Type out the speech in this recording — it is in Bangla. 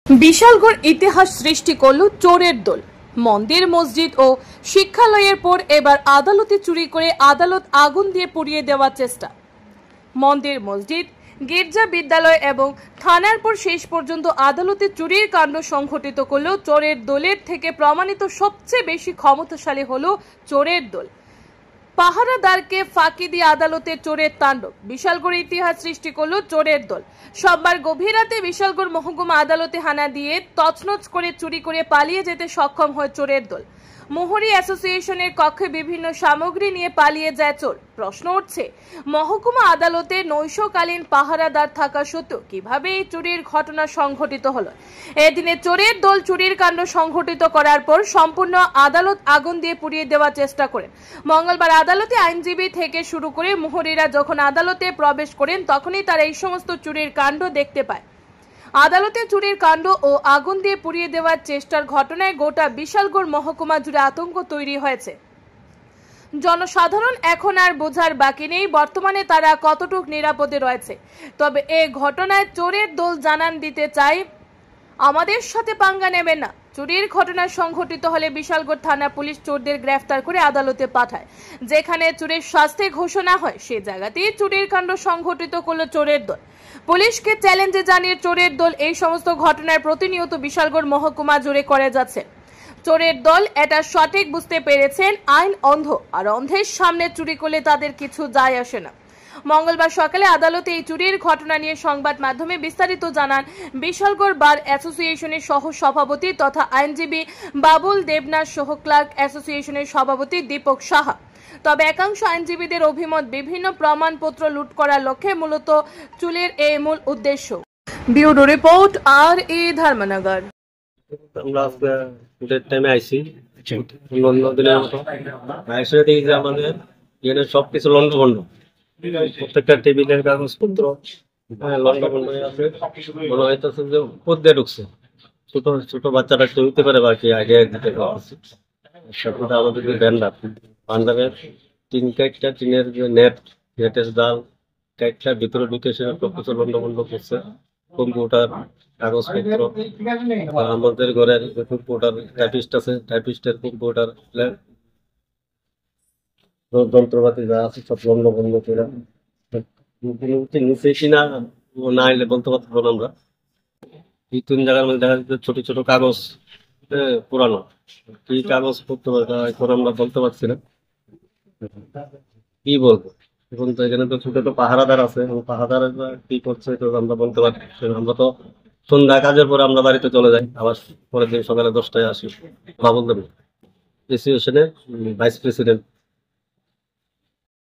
বিশালগড় ইতিহাস সৃষ্টি করল চোরের দল। মন্দির, মসজিদ ও শিক্ষালয়ের পর এবার আদালতে চুরি করে আদালত আগুন দিয়ে পুড়িয়ে দেওয়ার চেষ্টা। মন্দির, মসজিদ, গির্জা, বিদ্যালয় এবং থানার পর শেষ পর্যন্ত আদালতে চুরির কাণ্ড সংঘটিত করলেও চোরের দলের থেকে প্রমাণিত সবচেয়ে বেশি ক্ষমতাশালী হলো চোরের দল। পাহারাদারকে ফাঁকি দিয়ে আদালতে চোরের তাণ্ডব। বিশালগড় ইতিহাস সৃষ্টি করল চোরের দল। সোমবার গভীর রাতে বিশালগড় মহকুমা আদালতে হানা দিয়ে তছনছ করে চুরি করে পালিয়ে যেতে সক্ষম হয় চোরের দল। মোহরি অ্যাসোসিয়েশনের কক্ষে বিভিন্ন সামগ্রী নিয়ে পালিয়ে যায় চোর। প্রশ্ন উঠছে, মহকুমা আদালতে নৈশকালীন পাহারাদার থাকা সত্ত্বেও কিভাবে এই চুরির ঘটনা সংঘটিত হলো। এদিনে চোরের দল চুরির কাণ্ড সংঘটিত করার পর সম্পূর্ণ আদালত আগুন দিয়ে পুড়িয়ে দেওয়ার চেষ্টা করেন। মঙ্গলবার আদালতে আইনজীবী থেকে শুরু করে মোহরিরা যখন আদালতে প্রবেশ করেন তখনই তারা এই সমস্ত চুরির কাণ্ড দেখতে পায়। আদালতে চুরির কাণ্ড ও আগুন দিয়ে পুড়িয়ে দেওয়ার চেষ্টার ঘটনায় গোটা বিশালগড় মহকুমা জুড়ে আতঙ্ক তৈরি হয়েছে। জনসাধারণ এখন আর বোঝার বাকি নেই বর্তমানে তারা কতটুকু নিরাপদে রয়েছে। তবে এই ঘটনায় চোরের দল জানান দিতে চায়, আমাদের সাথে পাঙ্গা নেবেন না। চুরির ঘটনা সংঘটিত হলে বিশালগড় থানা পুলিশ চোরদের গ্রেফতার করে আদালতে পাঠায়। যেখানে চোরের শাস্তি ঘোষণা হয় সে জায়গাতেই চুরির কাণ্ড সংঘটিত করল চোরের দল। পুলিশকে চ্যালেঞ্জে জানিয়ে চোরের দল এই সমস্ত ঘটনার প্রতিনিয়ত বিশালগড় মহকুমা জুড়ে করে যাচ্ছে। চোরের দল এটা সঠিক বুঝতে পেরেছেন, আইন অন্ধ, আর অন্ধের সামনে চুরি করলে তাদের কিছু যায় আসে না। মঙ্গলবার সকালে আদালতে এই চুরির ঘটনা নিয়ে সংবাদ মাধ্যমে বিস্তারিত জানান বিশালগড় বার অ্যাসোসিয়েশনের সহ সভাপতি তথা আইনজীবী বাবুল দেবনাথ সহ ক্লার্ক অ্যাসোসিয়েশনের সভাপতি দীপক সাহা। তবে একাংশ আইনজীবীদের অভিমত, বিভিন্ন প্রমাণপত্র লুট করার লক্ষ্যে মূলত চুরির এই মূল উদ্দেশ্য। Bureau report, R A. ধর্মনগর। আমরা আজকে টাইমে আইছি দিনের মতো দেখি যে আমাদের এখানে সবকিছু লন্ডভন্ড, প্রত্যেকটা টেবিলের কাগজপত্র লন্ডভন্ড হয়ে আছে। মনে হইতেছে যে পদ্মে ঢুকছে, ছোট ছোট বাচ্চারা একটু হইতে পারে বাকি আইডিয়া দিতে পারছি। সাথে আমাদের যে বান্ডারের টিন কাইটটা, টিনের যে নেটের জাল কাইটটা ভিতরে ঢুকে সে সবকিছু লন্ডভন্ড করছে। কম্পিউটার, কাগজপত্র, আমাদের ঘরের কম্পিউটার টাইপিস্ট আছে, টাইপিস্টের কম্পিউটার, যন্ত্রপাতি যা আছে সব লন্ডভন্ড করে নিচে কিনা না এলে বলতে পারতাম আমরা। এই তিন জায়গার মধ্যে দেখা যাচ্ছে ছোট ছোট কাগজ পুরানো, কি কাগজ পড়তে এখন আমরা বলতে পারছি না কি বলবো। এখন তো এখানে তো ছোট ছোট পাহারাদার আছে, পাহারাদার কি করছে তো আমরা বলতে পারছি। আমরা তো সন্ধ্যা কাজের পরে আমরা বাড়িতে চলে যাই, আবার পরের দিন সকালে 10টায় আসি। বাবুল দেব অ্যাসোসিয়েশনের ভাইস প্রেসিডেন্ট।